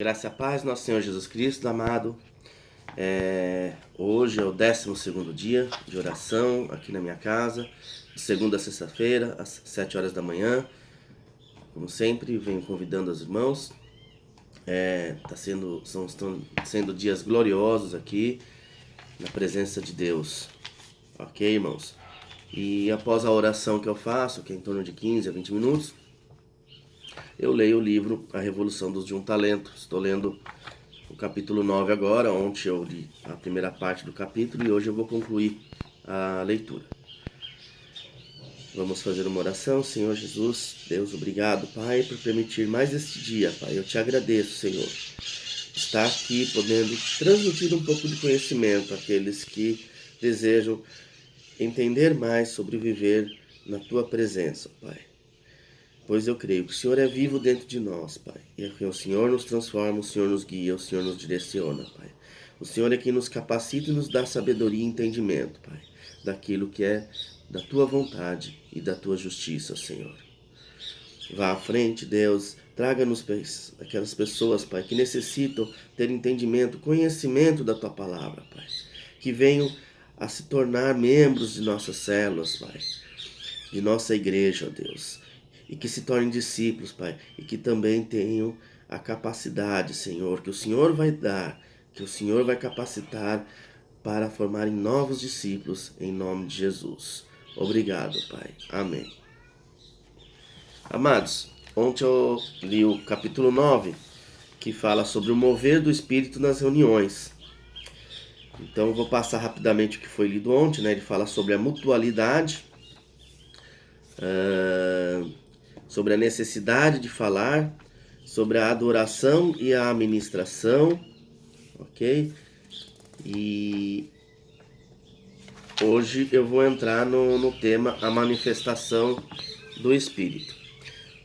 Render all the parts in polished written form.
Graça e a paz, nosso Senhor Jesus Cristo, amado. Hoje é o 12º dia de oração aqui na minha casa, de segunda a sexta-feira, às 7 horas da manhã. Como sempre, venho convidando os irmãos. Estão sendo dias gloriosos aqui, na presença de Deus. Ok, irmãos? E após a oração que eu faço, que é em torno de 15 a 20 minutos, eu leio o livro A Revolução dos de um Talento. Estou lendo o capítulo 9 agora. Ontem eu li a primeira parte do capítulo e hoje eu vou concluir a leitura. Vamos fazer uma oração. Senhor Jesus, Deus, obrigado, Pai, por permitir mais este dia, Pai. Eu te agradeço, Senhor, estar aqui podendo transmitir um pouco de conhecimento àqueles que desejam entender mais sobre viver na Tua presença, Pai. Pois eu creio que o Senhor é vivo dentro de nós, Pai. E que o Senhor nos transforma, o Senhor nos guia, o Senhor nos direciona, Pai. O Senhor é quem nos capacita e nos dá sabedoria e entendimento, Pai, daquilo que é da Tua vontade e da Tua justiça, Senhor. Vá à frente, Deus. Traga-nos aquelas pessoas, Pai, que necessitam ter entendimento, conhecimento da Tua palavra, Pai. Que venham a se tornar membros de nossas células, Pai. De nossa igreja, ó Deus. E que se tornem discípulos, Pai, e que também tenham a capacidade, Senhor, que o Senhor vai dar, que o Senhor vai capacitar para formarem novos discípulos, em nome de Jesus. Obrigado, Pai. Amém. Amados, ontem eu li o capítulo 9, que fala sobre o mover do Espírito nas reuniões. Então eu vou passar rapidamente o que foi lido ontem, né? Ele fala sobre a mutualidade, sobre a necessidade de falar, sobre a adoração e a administração, ok? E hoje eu vou entrar no tema a manifestação do Espírito.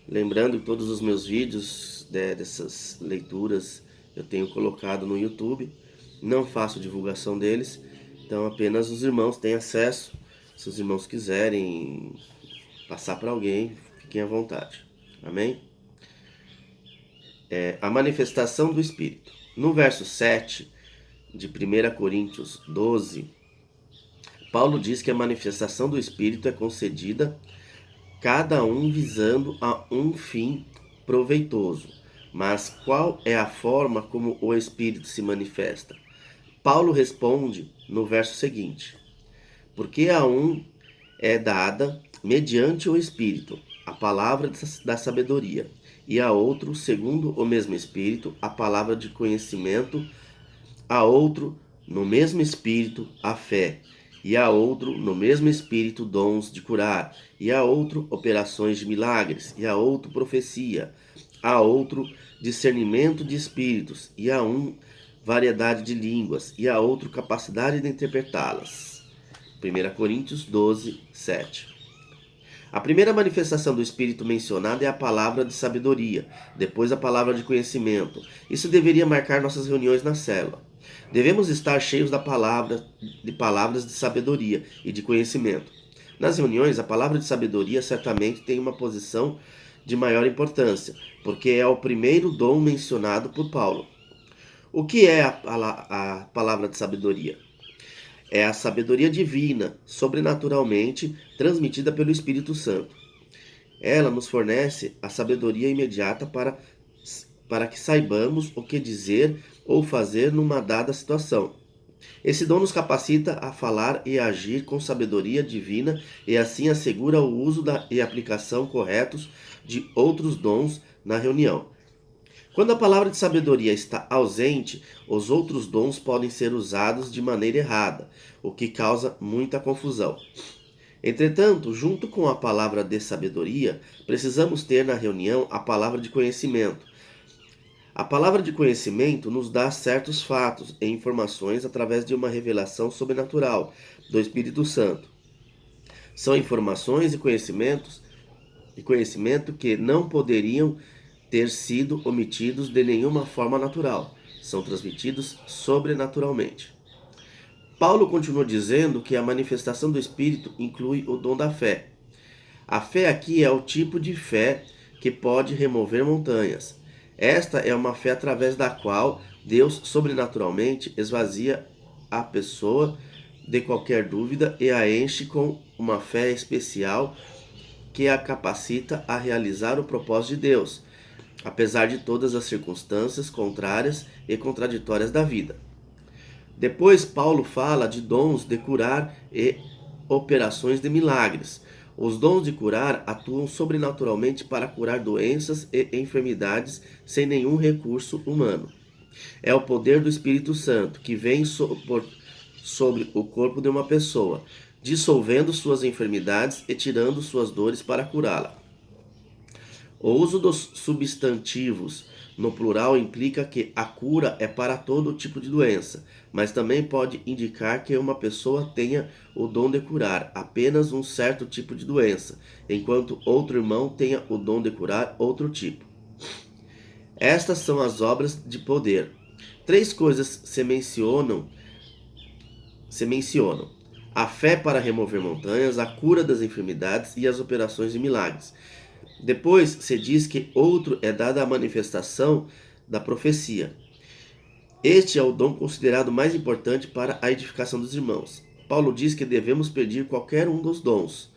Lembrando que todos os meus vídeos dessas leituras eu tenho colocado no YouTube, não faço divulgação deles, então apenas os irmãos têm acesso. Se os irmãos quiserem passar para alguém, fiquem à vontade. Amém? A manifestação do Espírito. No verso 7 de 1 Coríntios 12, Paulo diz que a manifestação do Espírito é concedida cada um visando a um fim proveitoso. Mas qual é a forma como o Espírito se manifesta? Paulo responde no verso seguinte: porque a um é dada, mediante o Espírito, a palavra da sabedoria, e a outro, segundo o mesmo Espírito, a palavra de conhecimento, a outro, no mesmo Espírito, a fé, e a outro, no mesmo Espírito, dons de curar, e a outro, operações de milagres, e a outro, profecia, a outro, discernimento de espíritos, e a um, variedade de línguas, e a outro, capacidade de interpretá-las. 1 Coríntios 12, 7. A primeira manifestação do Espírito mencionada é a palavra de sabedoria, depois a palavra de conhecimento. Isso deveria marcar nossas reuniões na célula. Devemos estar cheios de palavras de sabedoria e de conhecimento. Nas reuniões, a palavra de sabedoria certamente tem uma posição de maior importância, porque é o primeiro dom mencionado por Paulo. O que é a palavra de sabedoria? É a sabedoria divina, sobrenaturalmente transmitida pelo Espírito Santo. Ela nos fornece a sabedoria imediata para que saibamos o que dizer ou fazer numa dada situação. Esse dom nos capacita a falar e agir com sabedoria divina e assim assegura o uso e aplicação corretos de outros dons na reunião. Quando a palavra de sabedoria está ausente, os outros dons podem ser usados de maneira errada, o que causa muita confusão. Entretanto, junto com a palavra de sabedoria, precisamos ter na reunião a palavra de conhecimento. A palavra de conhecimento nos dá certos fatos e informações através de uma revelação sobrenatural do Espírito Santo. São informações e conhecimento que não poderiam ter sido omitidos de nenhuma forma natural. São transmitidos sobrenaturalmente. Paulo continua dizendo que a manifestação do Espírito inclui o dom da fé. A fé aqui é o tipo de fé que pode remover montanhas. Esta é uma fé através da qual Deus sobrenaturalmente esvazia a pessoa de qualquer dúvida e a enche com uma fé especial que a capacita a realizar o propósito de Deus, apesar de todas as circunstâncias contrárias e contraditórias da vida. Depois, Paulo fala de dons de curar e operações de milagres. Os dons de curar atuam sobrenaturalmente para curar doenças e enfermidades sem nenhum recurso humano. É o poder do Espírito Santo que vem sobre o corpo de uma pessoa, dissolvendo suas enfermidades e tirando suas dores para curá-la. O uso dos substantivos no plural implica que a cura é para todo tipo de doença, mas também pode indicar que uma pessoa tenha o dom de curar apenas um certo tipo de doença, enquanto outro irmão tenha o dom de curar outro tipo. Estas são as obras de poder. Três coisas se mencionam: a fé para remover montanhas, a cura das enfermidades e as operações de milagres. Depois se diz que outro é dada a manifestação da profecia. Este é o dom considerado mais importante para a edificação dos irmãos. Paulo diz que devemos pedir qualquer um dos dons,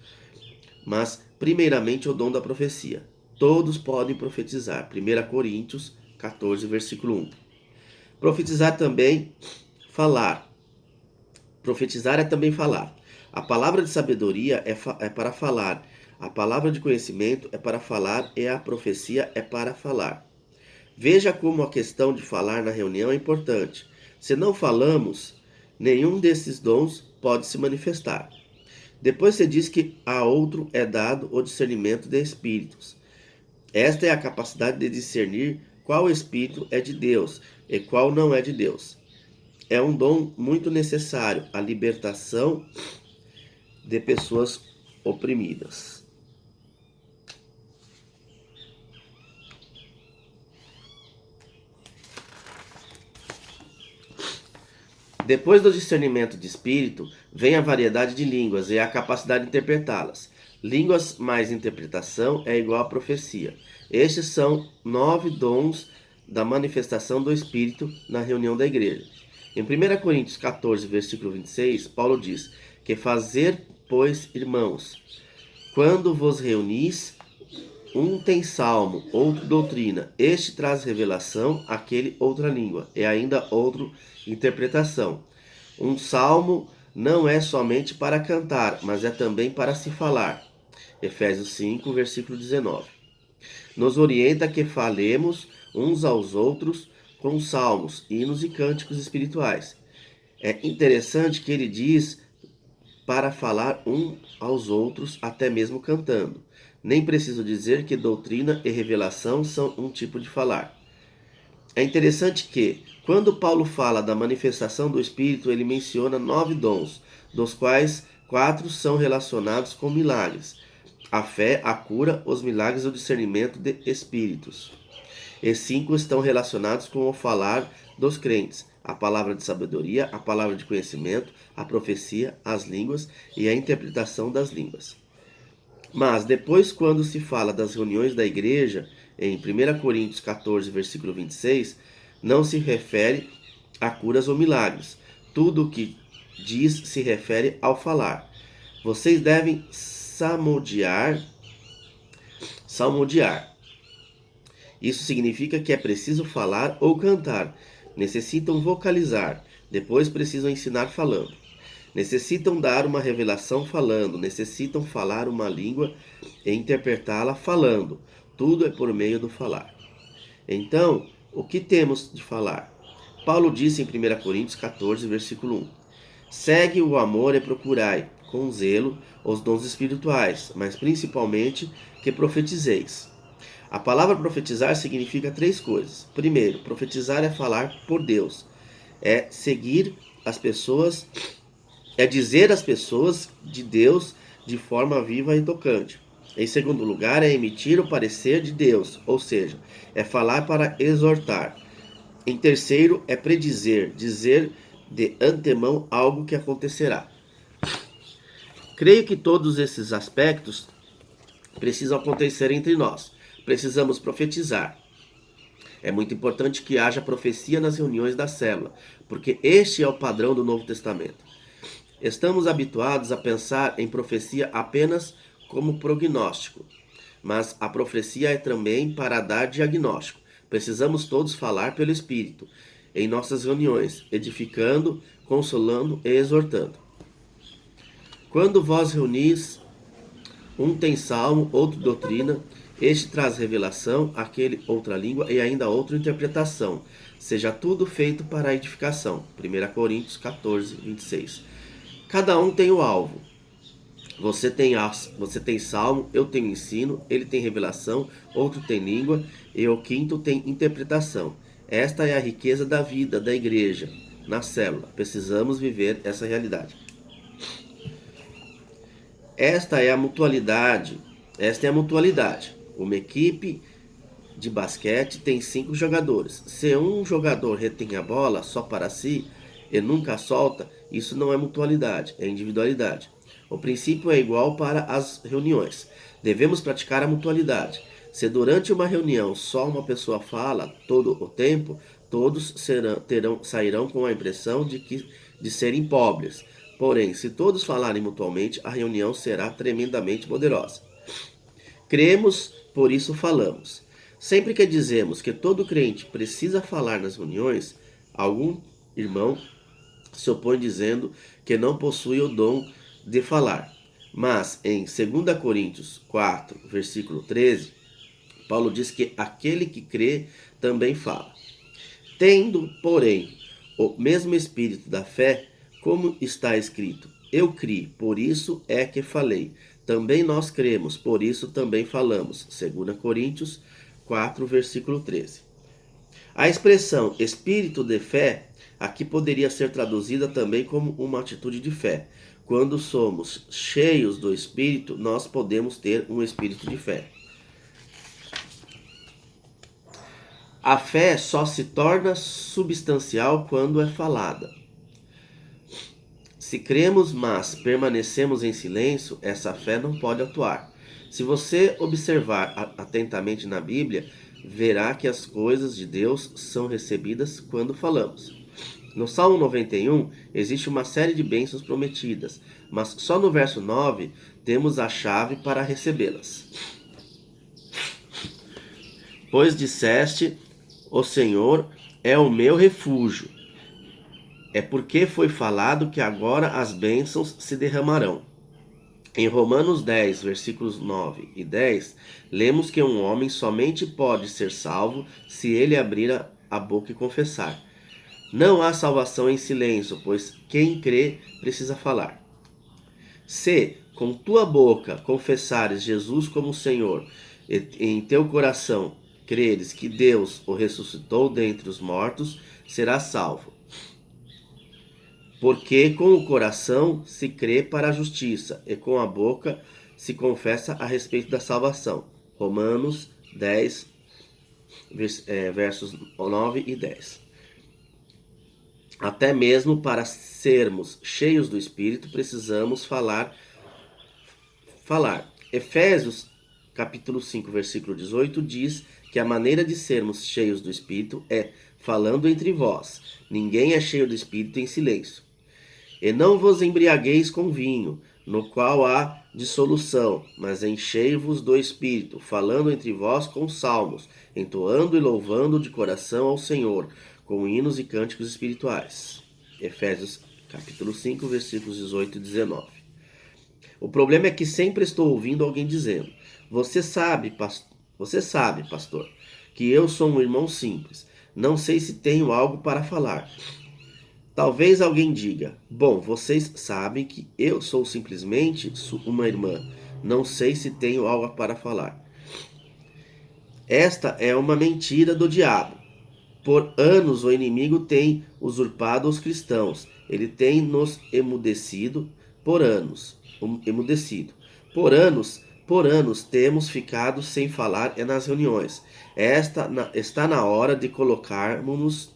mas primeiramente o dom da profecia. Todos podem profetizar. 1 Coríntios 14, versículo 1. Profetizar é também falar. A palavra de sabedoria é para falar. A palavra de conhecimento é para falar e a profecia é para falar. Veja como a questão de falar na reunião é importante. Se não falamos, nenhum desses dons pode se manifestar. Depois se diz que a outro é dado o discernimento de espíritos. Esta é a capacidade de discernir qual espírito é de Deus e qual não é de Deus. É um dom muito necessário à libertação de pessoas oprimidas. Depois do discernimento de espírito, vem a variedade de línguas e a capacidade de interpretá-las. Línguas mais interpretação é igual à profecia. Estes são 9 dons da manifestação do Espírito na reunião da igreja. Em 1 Coríntios 14, versículo 26, Paulo diz que fazer, pois, irmãos, quando vos reunis, um tem salmo, outro doutrina, este traz revelação, aquele outra língua, e ainda outro interpretação. Um salmo não é somente para cantar, mas é também para se falar. Efésios 5, versículo 19. Nos orienta que falemos uns aos outros com salmos, hinos e cânticos espirituais. É interessante que ele diz para falar uns aos outros, até mesmo cantando. Nem preciso dizer que doutrina e revelação são um tipo de falar. É interessante que, quando Paulo fala da manifestação do Espírito, ele menciona 9 dons, dos quais 4 são relacionados com milagres: a fé, a cura, os milagres e o discernimento de espíritos. E 5 estão relacionados com o falar dos crentes: a palavra de sabedoria, a palavra de conhecimento, a profecia, as línguas e a interpretação das línguas. Mas depois, quando se fala das reuniões da igreja, em 1 Coríntios 14, versículo 26, não se refere a curas ou milagres. Tudo o que diz se refere ao falar. Vocês devem salmodiar. Isso significa que é preciso falar ou cantar. Necessitam vocalizar. Depois precisam ensinar falando. Necessitam dar uma revelação falando. Necessitam falar uma língua e interpretá-la falando. Tudo é por meio do falar. Então, o que temos de falar? Paulo disse em 1 Coríntios 14, versículo 1. Segue o amor e procurai, com zelo, os dons espirituais, mas principalmente que profetizeis. A palavra profetizar significa 3 coisas. Primeiro, profetizar é falar por Deus. É seguir as pessoas, é dizer às pessoas de Deus de forma viva e tocante. Em segundo lugar, é emitir o parecer de Deus, ou seja, é falar para exortar. Em terceiro, é predizer, dizer de antemão algo que acontecerá. Creio que todos esses aspectos precisam acontecer entre nós. Precisamos profetizar. É muito importante que haja profecia nas reuniões da célula, porque este é o padrão do Novo Testamento. Estamos habituados a pensar em profecia apenas como prognóstico, mas a profecia é também para dar diagnóstico. Precisamos todos falar pelo Espírito em nossas reuniões, edificando, consolando e exortando. Quando vós reunis, um tem salmo, outro doutrina, este traz revelação, aquele outra língua e ainda outra interpretação. Seja tudo feito para a edificação. 1 Coríntios 14, 26. Cada um tem o alvo. Você tem salmo, eu tenho ensino, ele tem revelação, outro tem língua e o quinto tem interpretação. Esta é a riqueza da vida da igreja na célula. Precisamos viver essa realidade. Esta é a mutualidade. Uma equipe de basquete tem 5 jogadores. Se um jogador retém a bola só para si e nunca a solta, isso não é mutualidade, é individualidade. O princípio é igual para as reuniões. Devemos praticar a mutualidade. Se durante uma reunião só uma pessoa fala todo o tempo, todos sairão com a impressão de serem pobres. Porém, se todos falarem mutuamente, a reunião será tremendamente poderosa. Cremos, por isso falamos. Sempre que dizemos que todo crente precisa falar nas reuniões, algum irmão se opõe dizendo que não possui o dom de falar. Mas em 2 Coríntios 4, versículo 13, Paulo diz que aquele que crê também fala. Tendo, porém, o mesmo espírito da fé, como está escrito, eu criei, por isso é que falei. Também nós cremos, por isso também falamos. 2 Coríntios 4, versículo 13. A expressão espírito de fé aqui poderia ser traduzida também como uma atitude de fé. Quando somos cheios do Espírito, nós podemos ter um espírito de fé. A fé só se torna substancial quando é falada. Se cremos, mas permanecemos em silêncio, essa fé não pode atuar. Se você observar atentamente na Bíblia, verá que as coisas de Deus são recebidas quando falamos. No Salmo 91, existe uma série de bênçãos prometidas, mas só no verso 9 temos a chave para recebê-las. Pois disseste, o Senhor é o meu refúgio. É porque foi falado que agora as bênçãos se derramarão. Em Romanos 10, versículos 9 e 10, lemos que um homem somente pode ser salvo se ele abrir a boca e confessar. Não há salvação em silêncio, pois quem crê precisa falar. Se com tua boca confessares Jesus como Senhor e em teu coração creres que Deus o ressuscitou dentre os mortos, serás salvo. Porque com o coração se crê para a justiça e com a boca se confessa a respeito da salvação. Romanos 10, versos 9 e 10. Até mesmo para sermos cheios do Espírito, precisamos falar. Efésios, capítulo 5, versículo 18, diz que a maneira de sermos cheios do Espírito é falando entre vós. Ninguém é cheio do Espírito em silêncio. E não vos embriagueis com vinho, no qual há dissolução, mas enchei-vos do Espírito, falando entre vós com salmos, entoando e louvando de coração ao Senhor, com hinos e cânticos espirituais. Efésios capítulo 5, versículos 18 e 19. O problema é que sempre estou ouvindo alguém dizendo: Você sabe, pastor, que eu sou um irmão simples. Não sei se tenho algo para falar. Talvez alguém diga: Bom, vocês sabem que eu sou simplesmente uma irmã. Não sei se tenho algo para falar. Esta é uma mentira do diabo. Por anos o inimigo tem usurpado os cristãos. Ele tem nos emudecido por anos. Por anos temos ficado sem falar nas reuniões. Está na hora de colocar-nos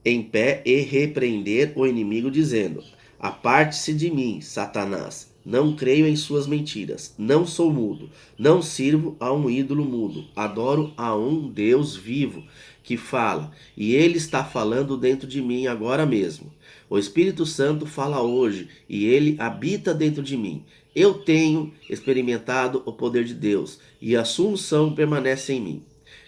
em pé e repreender o inimigo, dizendo: Aparte-se de mim, Satanás. Não creio em suas mentiras. Não sou mudo. Não sirvo a um ídolo mudo. Adoro a um Deus vivo que fala. E Ele está falando dentro de mim agora mesmo. O Espírito Santo fala hoje e Ele habita dentro de mim. Eu tenho experimentado o poder de Deus e a sua unção permanece em mim.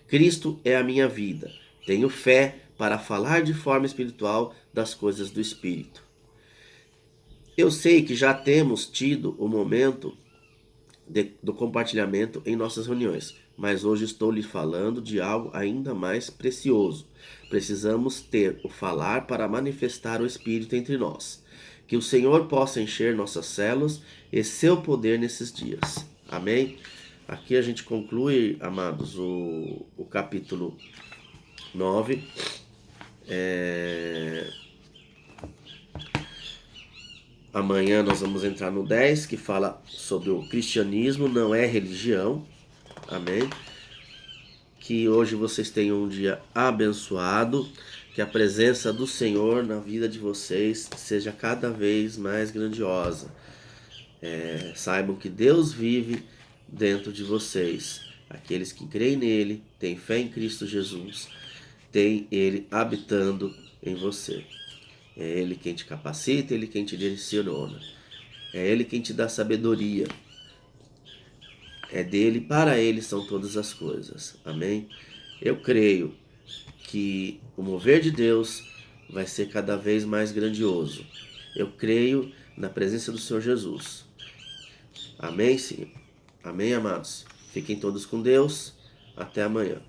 Cristo é a minha vida. Tenho fé para falar de forma espiritual das coisas do Espírito. Eu sei que já temos tido o momento do compartilhamento em nossas reuniões, mas hoje estou lhe falando de algo ainda mais precioso. Precisamos ter o falar para manifestar o Espírito entre nós. Que o Senhor possa encher nossas células e seu poder nesses dias. Amém? Aqui a gente conclui, amados, o capítulo 9. Amanhã nós vamos entrar no 10, que fala sobre o cristianismo, não é religião. Amém? Que hoje vocês tenham um dia abençoado, que a presença do Senhor na vida de vocês seja cada vez mais grandiosa. Saibam que Deus vive dentro de vocês. Aqueles que creem nele, têm fé em Cristo Jesus, tem Ele habitando em você. É Ele quem te capacita, Ele quem te direciona. É Ele quem te dá sabedoria. É dele, para Ele são todas as coisas. Amém? Eu creio que o mover de Deus vai ser cada vez mais grandioso. Eu creio na presença do Senhor Jesus. Amém, Senhor? Amém, amados? Fiquem todos com Deus. Até amanhã.